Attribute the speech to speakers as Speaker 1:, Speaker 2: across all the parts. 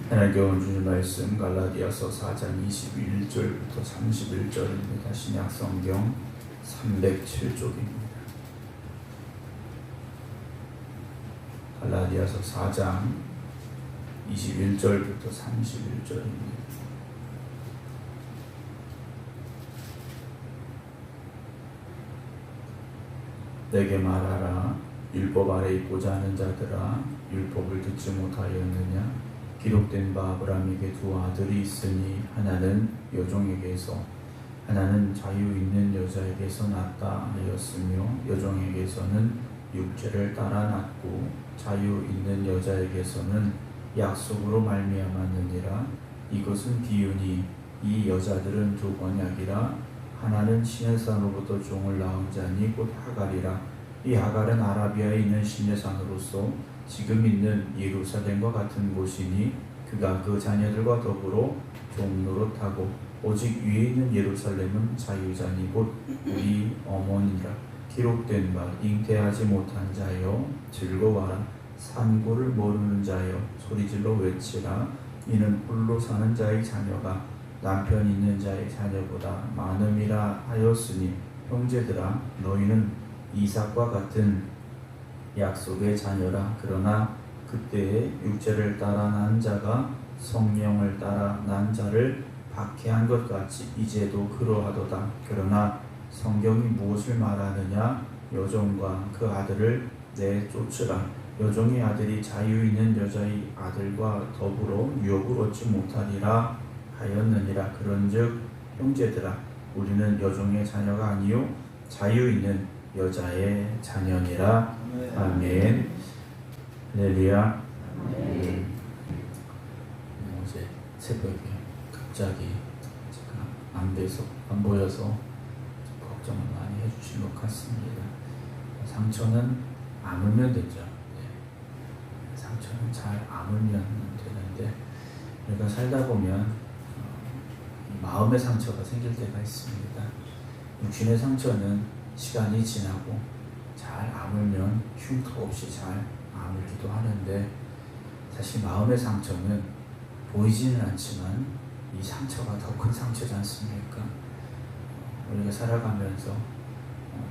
Speaker 1: 하나님께 오늘 주신 말씀 갈라디아서 4장 21절부터 31절입니다. 신약성경 307쪽입니다. 갈라디아서 4장 21절부터 31절입니다. 내게 말하라. 율법 아래 있고자 하는 자들아, 율법을 듣지 못하였느냐? 기록된 바 아브라함에게 두 아들이 있으니 하나는 여종에게서 하나는 자유 있는 여자에게서 낳았다 하였으며 여종에게서는 육체를 따라 낳고 자유 있는 여자에게서는 약속으로 말미암았느니라. 이것은 비유니 이 여자들은 두 번약이라. 하나는 시내산으로부터 종을 낳은 자니 곧 하갈이라. 이 하갈은 아라비아에 있는 시내산으로서 지금 있는 예루살렘과 같은 곳이니 그가 그 자녀들과 더불어 종노릇하고 오직 위에 있는 예루살렘은 자유자니 곧 우리 어머니라. 기록된 바 잉태하지 못한 자여 즐거워하라. 산고를 모르는 자여 소리질러 외치라. 이는 홀로 사는 자의 자녀가 남편 있는 자의 자녀보다 많음이라 하였으니 형제들아, 너희는 이삭과 같은 약속의 자녀라. 그러나 그때에 육체를 따라 난 자가 성령을 따라 난 자를 박해한 것 같이 이제도 그러하도다. 그러나 성경이 무엇을 말하느냐? 여종과 그 아들을 내쫓으라. 여종의 아들이 자유 있는 여자의 아들과 더불어 유업을 얻지 못하리라 하였느니라. 그런즉 형제들아, 우리는 여종의 자녀가 아니요 자유 있는 여자의 자녀니라. 아멘. 할렐루야. 어제 새벽에 갑자기 제가 안 보여서 걱정을 많이 해주신 것 같습니다. 상처는 아물면 되죠. 상처는 잘 아물면 되는데 우리가 살다 보면 마음의 상처가 생길 때가 있습니다. 육신의 상처는 시간이 지나고 잘 아물면 흉터 없이 잘 아물기도 하는데 사실 마음의 상처는 보이지는 않지만 이 상처가 더 큰 상처지 않습니까? 우리가 살아가면서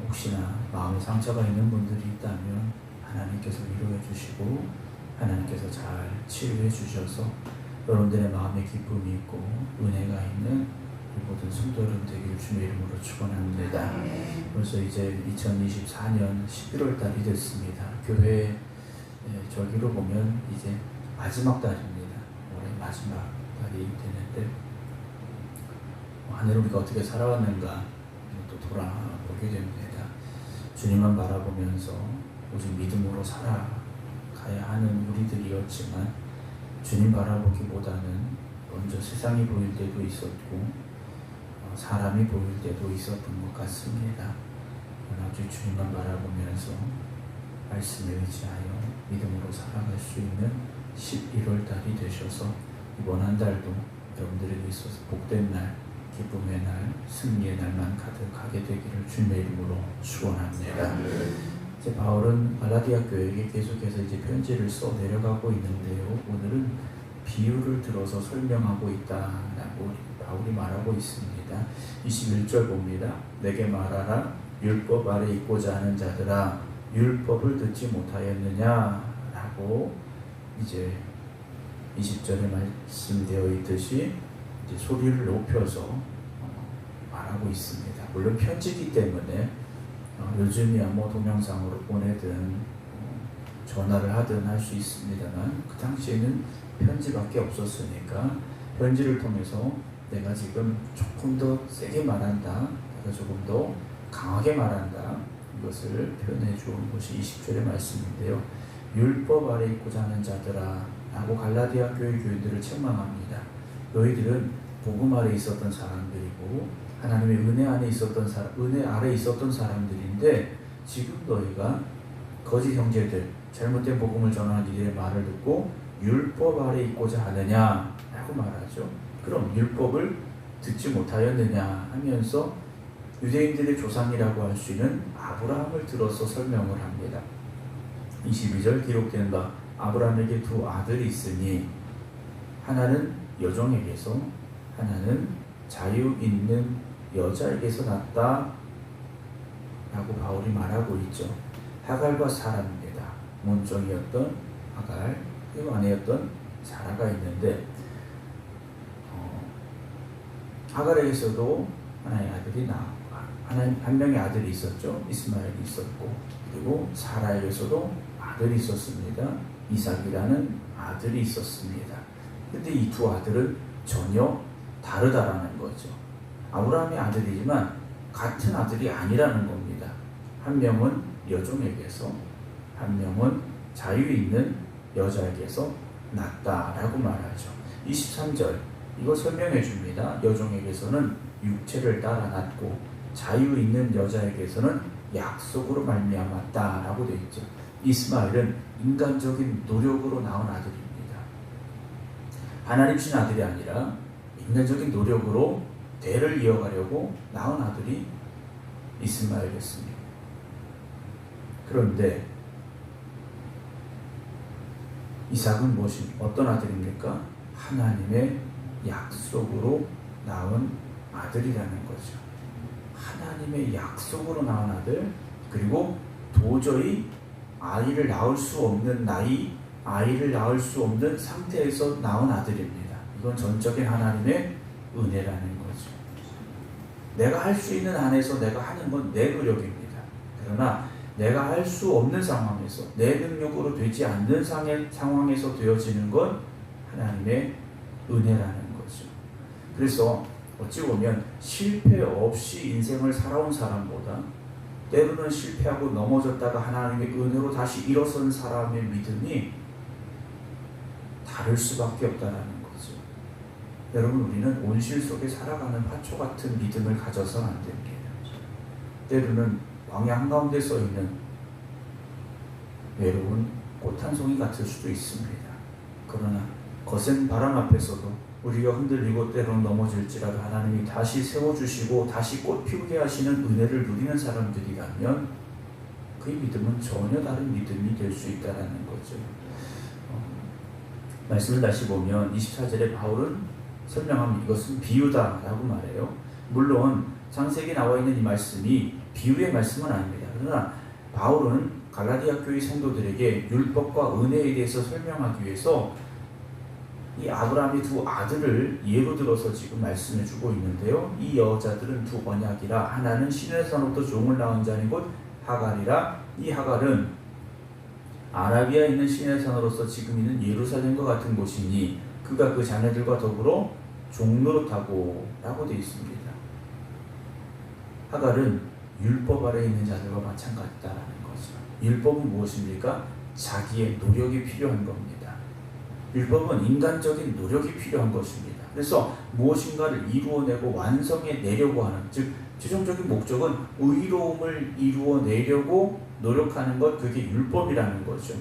Speaker 1: 혹시나 마음의 상처가 있는 분들이 있다면 하나님께서 위로해 주시고 하나님께서 잘 치유해 주셔서 여러분들의 마음에 기쁨이 있고 은혜가 있는 모든 성도 여러분 되기를 주의 이름으로 축원합니다. 벌써 이제 2024년 11월 달이 됐습니다. 교회 절기로 보면 이제 마지막 달입니다. 올해 마지막 달이 되는데 한 해 우리가 어떻게 살아왔는가 또 돌아보게 됩니다. 주님만 바라보면서 오직 믿음으로 살아가야 하는 우리들이었지만 주님 바라보기보다는 먼저 세상이 보일 때도 있었고 사람이 보일 때도 있었던 것 같습니다. 오직 주님만 바라보면서 말씀에 의지하여 믿음으로 살아갈 수 있는 11월 달이 되셔서 이번 한 달도 여러분들에게 있어서 복된 날, 기쁨의 날, 승리의 날만 가득하게 되기를 주님의 이름으로 축원합니다. 이제 바울은 갈라디아 교회에게 계속해서 이제 편지를 써 내려가고 있는데요. 오늘은 비유를 들어서 설명하고 있다라고 바울이 말하고 있습니다. 21절 봅니다. 내게 말하라. 율법 아래 있고자 하는 자들아, 율법을 듣지 못하였느냐? 라고 이제 20절에 말씀되어 있듯이 이제 소리를 높여서 말하고 있습니다. 물론 편지이기 때문에 요즘이야 뭐 동영상으로 보내든 전화를 하든 할 수 있습니다만 그 당시에는 편지밖에 없었으니까 편지를 통해서 내가 지금 조금 더 세게 말한다, 내가 조금 더 강하게 말한다, 이것을 표현해 주는 것이 20절의 말씀인데요. 율법 아래 있고자 하는 자들아 라고 갈라디아 교회 교인들을 책망합니다. 너희들은 복음 아래 있었던 사람들이고 하나님의 은혜 아래 있었던 사람들인데 지금 너희가 거짓 형제들, 잘못된 복음을 전하는 이들의 말을 듣고 율법 아래 있고자 하느냐 라고 말하죠. 그럼 율법을 듣지 못하였느냐 하면서 유대인들의 조상이라고 할 수 있는 아브라함을 들어서 설명을 합니다. 22절 기록된 바 아브라함에게 두 아들이 있으니 하나는 여종에게서, 하나는 자유 있는 여자에게서 났다 라고 바울이 말하고 있죠. 하갈과 사라입니다. 몸종이었던 하갈, 그리고 아내였던 사라가 있는데 하갈에게서도 하나의 아들이 한 명의 아들이 있었죠. 이스마엘이 있었고, 그리고 사라에게서도 아들이 있었습니다. 이삭이라는 아들이 있었습니다. 근데 이 두 아들은 전혀 다르다라는 거죠. 아브라함의 아들이지만 같은 아들이 아니라는 겁니다. 한 명은 여종에게서, 한 명은 자유 있는 여자에게서 났다라고 말하죠. 23절 이거 설명해 줍니다. 여종에게서는 육체를 따라 났고 자유 있는 여자에게서는 약속으로 말미암았다라고 되어 있죠. 이스마엘은 인간적인 노력으로 낳은 아들입니다. 하나님 신 아들이 아니라 인간적인 노력으로 대를 이어가려고 낳은 아들이 이스마엘이었습니다. 그런데 이삭은 어떤 아들입니까? 하나님의 약속으로 낳은 아들이라는 거죠. 하나님의 약속으로 낳은 아들, 그리고 도저히 아이를 낳을 수 없는 나이, 아이를 낳을 수 없는 상태에서 낳은 아들입니다. 이건 전적인 하나님의 은혜라는 거죠. 내가 할 수 있는 한에서 내가 하는 건 내 노력입니다. 그러나 내가 할 수 없는 상황에서, 내 능력으로 되지 않는 상황에서 되어지는 건 하나님의 은혜라는 거죠. 그래서 어찌 보면 실패 없이 인생을 살아온 사람보다 때로는 실패하고 넘어졌다가 하나님의 은혜로 다시 일어선 사람의 믿음이 다를 수밖에 없다는 거죠. 여러분, 우리는 온실 속에 살아가는 화초 같은 믿음을 가져서는 안 됩니다. 때로는 광야 한가운데 써 있는 외로운 꽃 한 송이 같을 수도 있습니다. 그러나 거센 바람 앞에서도 우리가 흔들리고 때로는 넘어질지라도 하나님이 다시 세워주시고 다시 꽃 피우게 하시는 은혜를 누리는 사람들이라면 그 믿음은 전혀 다른 믿음이 될 수 있다는 거죠. 말씀을 다시 보면 24절에 바울은 설명하면 이것은 비유다라고 말해요. 물론 창세기에 나와 있는 이 말씀이 비유의 말씀은 아닙니다. 그러나 바울은 갈라디아 교회 성도들에게 율법과 은혜에 대해서 설명하기 위해서 이 아브라함의 두 아들을 예로 들어서 지금 말씀해 주고 있는데요. 이 여자들은 두 언약이라 하나는 신에서부터 종을 낳은 자인 곧 하갈이라. 이 하갈은 아라비아에 있는 신의 산으로서 지금 있는 예루살렘과 같은 곳이니 그가 그 자녀들과 더불어 종노릇하고 라고 되어 있습니다. 하갈은 율법 아래에 있는 자들과 마찬가지다라는 거죠. 율법은 무엇입니까? 자기의 노력이 필요한 겁니다. 율법은 인간적인 노력이 필요한 것입니다. 그래서 무엇인가를 이루어내고 완성해내려고 하는, 즉 최종적인 목적은 의로움을 이루어내려고 노력하는 것, 그게 율법이라는 거죠.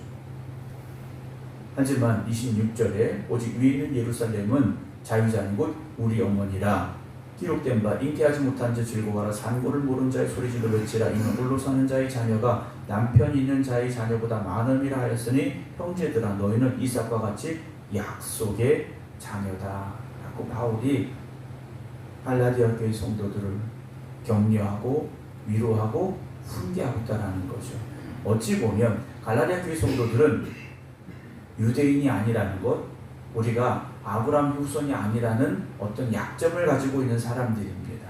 Speaker 1: 하지만 26절에 오직 위에 있는 예루살렘은 자유자인 곧 우리 어머니라. 기록된 바 잉태하지 못한 자 즐거워하라. 산고를 모른 자의 소리질러 외치라. 이는 홀로 사는 자의 자녀가 남편 있는 자의 자녀보다 많음이라 하였으니 형제들아 너희는 이삭과 같이 약속의 자녀다 라고 바울이 갈라디아 교회 성도들을 격려하고 위로하고 훈계하고 있다는 거죠. 어찌 보면 갈라디아 교회 성도들은 유대인이 아니라는 것, 우리가 아브라함 후손이 아니라는 어떤 약점을 가지고 있는 사람들입니다.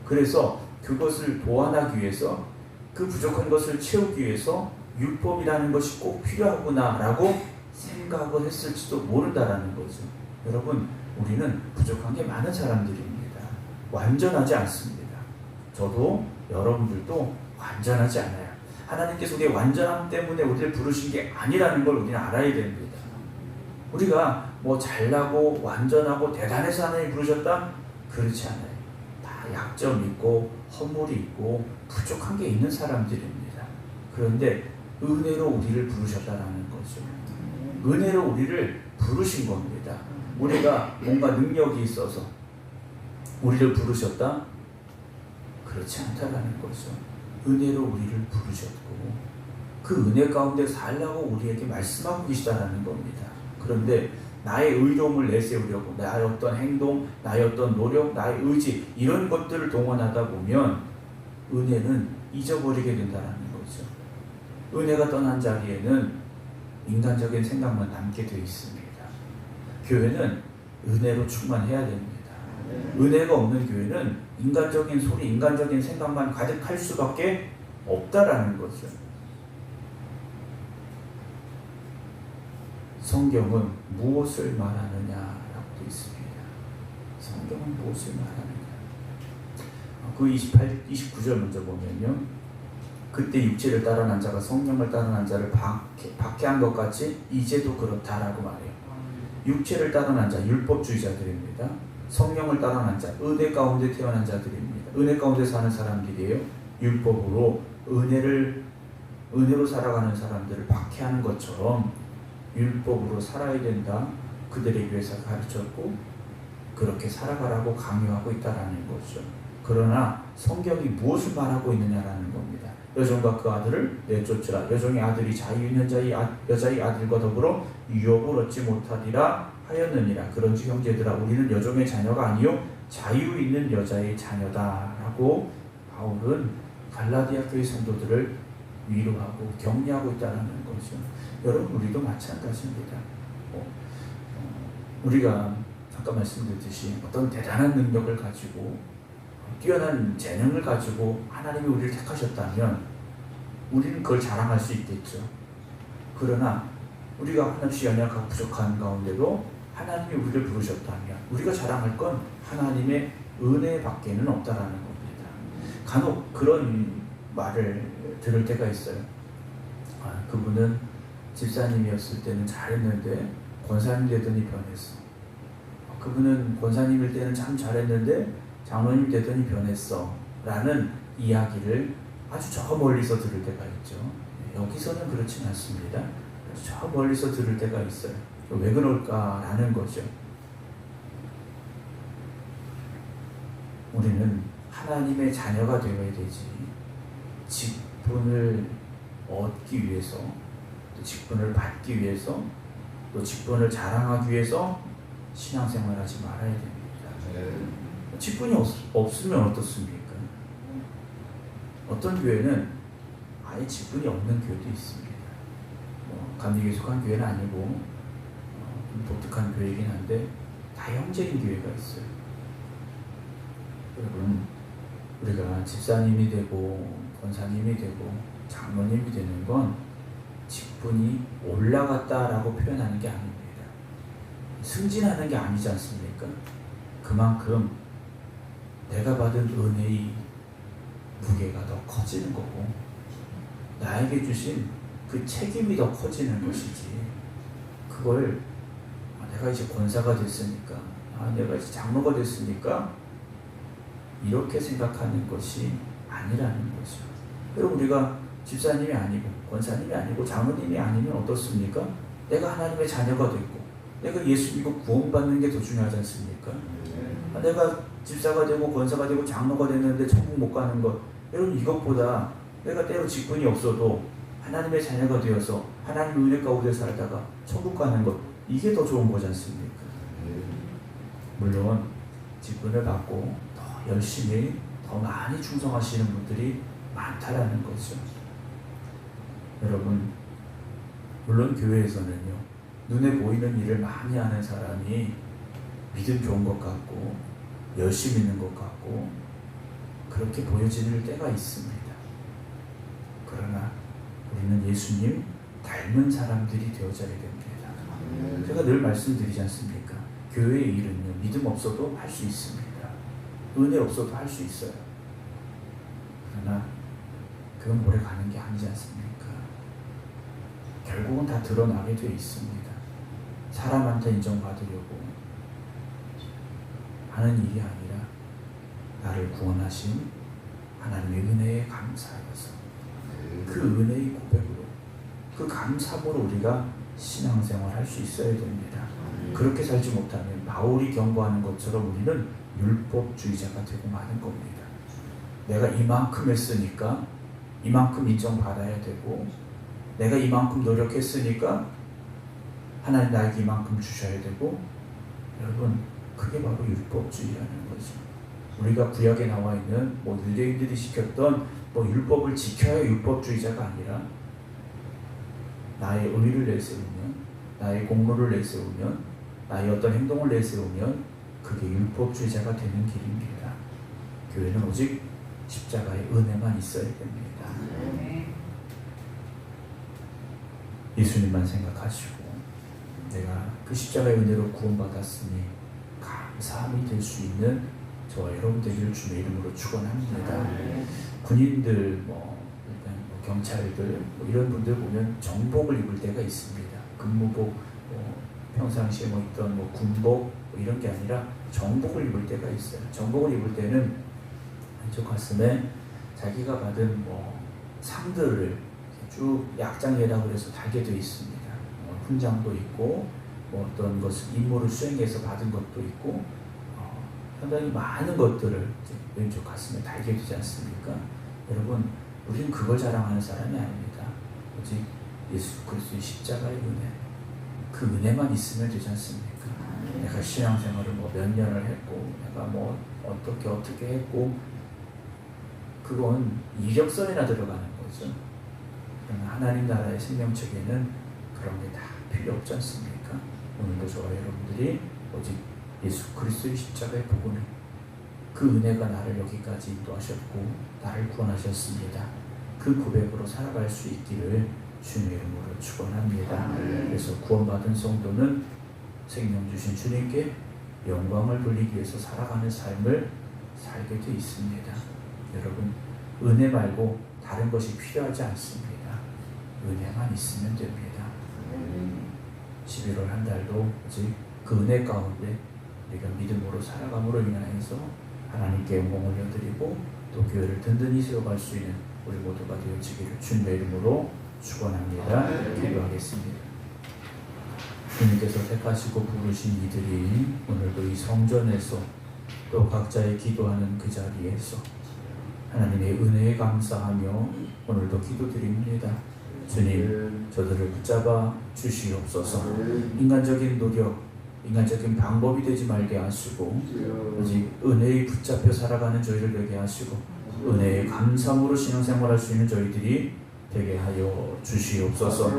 Speaker 1: 그래서 그것을 보완하기 위해서, 그 부족한 것을 채우기 위해서 율법이라는 것이 꼭 필요하구나 라고 생각을 했을지도 모른다라는 거죠. 여러분, 우리는 부족한 게 많은 사람들입니다. 완전하지 않습니다. 저도 여러분들도 완전하지 않아요. 하나님께서 우리의 완전함 때문에 우리를 부르신 게 아니라는 걸 우리는 알아야 됩니다. 우리가 뭐 잘나고 완전하고 대단해서 하나님 부르셨다? 그렇지 않아요. 다 약점이 있고 허물이 있고 부족한 게 있는 사람들입니다. 그런데 은혜로 우리를 부르셨다라는 거죠. 은혜로 우리를 부르신 겁니다. 우리가 뭔가 능력이 있어서 우리를 부르셨다? 그렇지 않다라는 거죠. 은혜로 우리를 부르셨고 그 은혜 가운데 살라고 우리에게 말씀하고 계시다라는 겁니다. 그런데 나의 의로움을 내세우려고 나의 어떤 행동, 나의 어떤 노력, 나의 의지 이런 것들을 동원하다 보면 은혜는 잊어버리게 된다는 거죠. 은혜가 떠난 자리에는 인간적인 생각만 남게 되어 있습니다. 교회는 은혜로 충만해야 됩니다. 은혜가 없는 교회는 인간적인 소리, 인간적인 생각만 가득할 수밖에 없다라는 거죠. 성경은 무엇을 말하느냐라고 되어 있습니다. 성경은 무엇을 말하느냐. 그 29절 먼저 보면요. 그때 육체를 따라 난 자가 성령을 따라 난 자를 박해한 것 같이 이제도 그렇다라고 말해요. 육체를 따라 난 자, 율법주의자들입니다. 성령을 따라 난 자, 은혜 가운데 태어난 자들입니다. 은혜 가운데 사는 사람들이에요. 율법으로 은혜로 살아가는 사람들을 박해하는 것처럼 율법으로 살아야 된다. 그들의 교회에서 가르쳤고 그렇게 살아가라고 강요하고 있다라는 거죠. 그러나 성경이 무엇을 말하고 있느냐라는 겁니다. 여종과 그 아들을 내쫓으라. 여종의 아들이 자유 있는 여자의 아들과 더불어 유업을 얻지 못하리라 하였느니라. 그런즉 형제들아 우리는 여종의 자녀가 아니요 자유 있는 여자의 자녀다라고 바울은 갈라디아 교회 성도들을 위로하고 격려하고 있다는 거죠. 여러분 우리도 마찬가지입니다. 우리가 아까 말씀드렸듯이 어떤 대단한 능력을 가지고 뛰어난 재능을 가지고 하나님이 우리를 택하셨다면 우리는 그걸 자랑할 수 있겠죠. 그러나 우리가 한없이 연약하고 부족한 가운데도 하나님이 우리를 부르셨다면 우리가 자랑할 건 하나님의 은혜 밖에는 없다라는 겁니다. 간혹 그런 말을 들을 때가 있어요. 그분은 집사님이었을 때는 잘했는데 권사님 되더니 변했어. 그분은 권사님일 때는 참 잘했는데 장로님 되더니 변했어 라는 이야기를 아주 저 멀리서 들을 때가 있죠. 여기서는 그렇진 않습니다. 저 멀리서 들을 때가 있어요. 왜 그럴까라는 거죠. 우리는 하나님의 자녀가 되어야 되지 직분을 얻기 위해서 또 직분을 받기 위해서 또 직분을 자랑하기 위해서 신앙생활하지 말아야 됩니다. 직분이 없으면 어떻습니까? 어떤 교회는 아예 직분이 없는 교회도 있습니다. 감리교에 속한 교회는 아니고 좀 독특한 교회이긴 한데 다 형제인 교회가 있어요. 여러분 우리가 집사님이 되고 권사님이 되고 장로님이 되는 건 직분이 올라갔다라고 표현하는 게 아닙니다. 승진하는 게 아니지 않습니까? 그만큼 내가 받은 은혜의 무게가 더 커지는 거고 나에게 주신 그 책임이 더 커지는 것이지 그걸 내가 이제 권사가 됐으니까 내가 이제 장로가 됐으니까 이렇게 생각하는 것이 아니라는 거죠. 그럼 우리가 집사님이 아니고 권사님이 아니고 장로님이 아니면 어떻습니까? 내가 하나님의 자녀가 됐고 내가 예수 믿고 구원받는 게 더 중요하지 않습니까? 내가 집사가 되고 권사가 되고 장로가 됐는데 천국 못 가는 것 여러분 이것보다 내가 때로 직분이 없어도 하나님의 자녀가 되어서 하나님 은혜 가운데 살다가 천국 가는 것 이게 더 좋은 거지 않습니까? 물론 직분을 받고 더 열심히 더 많이 충성하시는 분들이 많다라는 거죠. 여러분 물론 교회에서는요 눈에 보이는 일을 많이 하는 사람이 믿음 좋은 것 같고 열심히 있는 것 같고 그렇게 보여지는 때가 있습니다. 그러나 우리는 예수님 닮은 사람들이 되어져야 됩니다. 제가 늘 말씀드리지 않습니까? 교회의 일은요 믿음 없어도 할 수 있습니다. 은혜 없어도 할 수 있어요. 그러나 그건 오래 가는 게 아니지 않습니까? 결국은 다 드러나게 되어 있습니다. 사람한테 인정받으려고 하는 일이 아니라 나를 구원하신 하나님의 은혜에 감사하여서 그 은혜의 고백으로 그 감사함으로 우리가 신앙생활 할 수 있어야 됩니다. 그렇게 살지 못하면 바울이 경고하는 것처럼 우리는 율법주의자가 되고 마는 겁니다. 내가 이만큼 했으니까 이만큼 인정받아야 되고 내가 이만큼 노력했으니까 하나님 나에게 이만큼 주셔야 되고, 여러분 그게 바로 율법주의라는 거죠. 우리가 구약에 나와 있는 유대인들이 지켰던 율법을 지켜야 율법주의자가 아니라 나의 의를 내세우면, 나의 공로를 내세우면, 나의 어떤 행동을 내세우면 그게 율법주의자가 되는 길입니다. 교회는 오직 십자가의 은혜만 있어야 됩니다. 예수님만 생각하시고 내가 그 십자가의 은혜로 구원받았으니 감사함이 될 수 있는 저와 여러분 되기를 주의 이름으로 축원합니다. 군인들, 경찰들 이런 분들 보면 정복을 입을 때가 있습니다. 근무복, 평상시에 있던 군복 이런 게 아니라 정복을 입을 때가 있어요. 정복을 입을 때는 왼쪽 가슴에 자기가 받은 상들을 쭉 약장이라고 해서 달게 되어 있습니다. 훈장도 있고 어떤 것을 임무를 수행해서 받은 것도 있고 상당히 많은 것들을 왼쪽 가슴에 달게 되지 않습니까? 여러분, 우리는 그걸 자랑하는 사람이 아닙니다. 오직 예수 그리스도의 십자가의 은혜, 그 은혜만 있으면 되지 않습니까? 내가 신앙생활을 몇 년을 했고, 내가 어떻게 했고, 그건 이력서에나 들어가는 거죠. 그러나 하나님 나라의 생명책에는 그런 게 다 필요 없지 않습니까? 오늘도 저와 여러분들이 오직 예수 그리스도의 십자가의 복음에 그 은혜가 나를 여기까지 인도하셨고 나를 구원하셨습니다. 그 고백으로 살아갈 수 있기를 주님의 이름으로 축원합니다. 그래서 구원받은 성도는 생명 주신 주님께 영광을 돌리기 위해서 살아가는 삶을 살게 되어 있습니다. 여러분, 은혜 말고 다른 것이 필요하지 않습니다. 은혜만 있으면 됩니다. 11월 한 달도 오직 그 은혜 가운데 우리가 믿음으로 살아감으로 인하여서 하나님께 영광을 올려드리고 또 교회를 든든히 세워갈 수 있는 우리 모두가 되어지기를 주님의 이름으로 축원합니다. 기도하겠습니다. 주님께서 택하시고 부르신 이들이 오늘도 이 성전에서 또 각자의 기도하는 그 자리에서 하나님의 은혜에 감사하며 오늘도 기도드립니다. 주님, 저들을 붙잡아 주시옵소서. 인간적인 노력, 인간적인 방법이 되지 말게 하시고 오직 은혜에 붙잡혀 살아가는 저희를 되게 하시고 은혜에 감사함으로 신앙생활할 수 있는 저희들이 되게 하여 주시옵소서.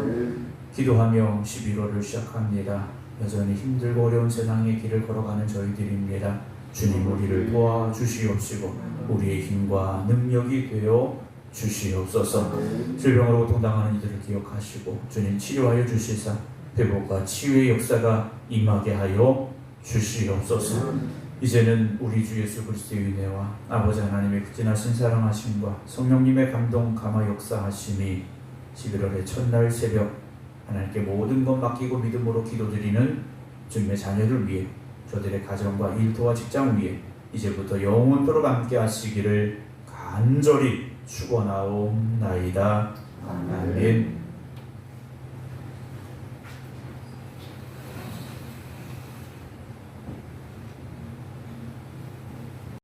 Speaker 1: 기도하며 11월을 시작합니다. 여전히 힘들고 어려운 세상의 길을 걸어가는 저희들입니다. 주님, 우리를 도와주시옵시고 우리의 힘과 능력이 되어 주시옵소서. 질병으로 고통당하는 이들을 기억하시고 주님, 치료하여 주시사 회복과 치유의 역사가 임하게 하여 주시옵소서. 이제는 우리 주 예수 그리스도의 은혜와 아버지 하나님의 극진하신 사랑하심과 성령님의 감동 감화 역사하심이 11월의 첫날 새벽 하나님께 모든 것 맡기고 믿음으로 기도드리는 주님의 자녀를 위해 저들의 가정과 일터와 직장 위에 이제부터 영원토록 함께 하시기를 간절히 축원하옵나이다. 아멘.